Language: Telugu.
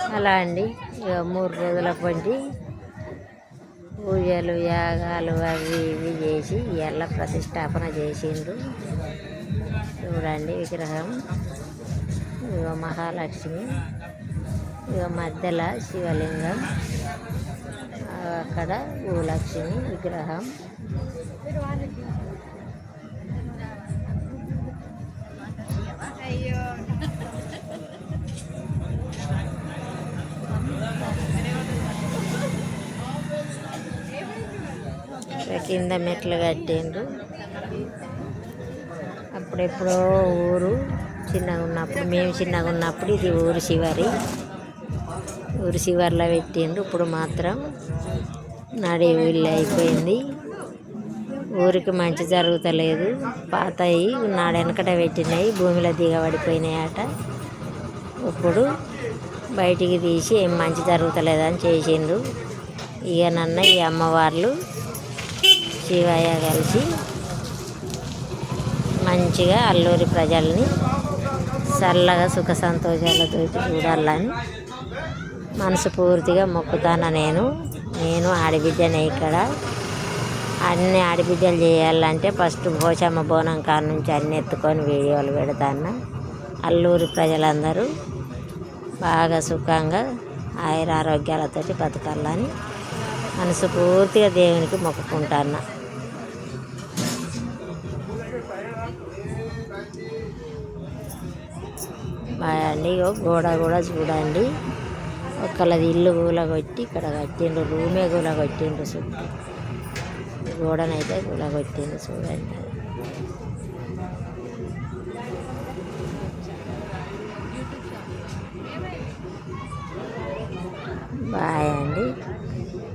అలా అండి. ఇక 3 రోజుల పొంటి పూజలు యాగాలు అవి ఇవి చేసి ఇవాళ ప్రతిష్టాపన చేసిండ్రు. చూడండి విగ్రహం. ఇక మహాలక్ష్మి, ఇక మధ్యలో శివలింగం, అక్కడ భూలక్ష్మి విగ్రహం. కింద మెట్లు కట్టిండ్రు. అప్పుడెప్పుడో ఊరు చిన్నగా ఉన్నప్పుడు, మేము చిన్నగా ఉన్నప్పుడు ఇది ఊరు చివరి, ఊరు చివరిలో పెట్టిండ్రు. ఇప్పుడు మాత్రం నడి ఊళ్ళో అయిపోయింది. ఊరికి మంచి జరుగుతలేదు. పాతయి నాడు వెనకట పెట్టినాయి భూమిలో దిగబడిపోయినాయి అట. ఇప్పుడు బయటికి తీసి ఏం మంచి జరుగుతలేదని చేసిండ్రు. ఇక నన్న ఈ అమ్మవార్లు శివయ్య కలిసి మంచిగా అల్లూరి ప్రజల్ని చల్లగా సుఖ సంతోషాలతో చూడాలని మనసు పూర్తిగా మొక్కుతాను. నేను ఆడబిడ్డనే. ఇక్కడ అన్ని ఆడబిడ్డలు చేయాలంటే ఫస్ట్ పోచమ్మ బోనం కాడ నుంచి అన్ని ఎత్తుకొని వీడియోలు పెడతాను. అల్లూరి ప్రజలందరూ బాగా సుఖంగా ఆయురారోగ్యాలతో బతకాలని మనసు పూర్తిగా దేవునికి మొక్కుకుంటాను. బాయండి. గోడ కూడా చూడండి, ఒకళ్ళది ఇల్లు కూలగొట్టి ఇక్కడ కట్టిండ్రు, రూమే కూలగొట్టిండ్రు. చుట్టూ గోడనైతే కూలగొట్టిండ్రు చూడండి. బాయ్ అండి.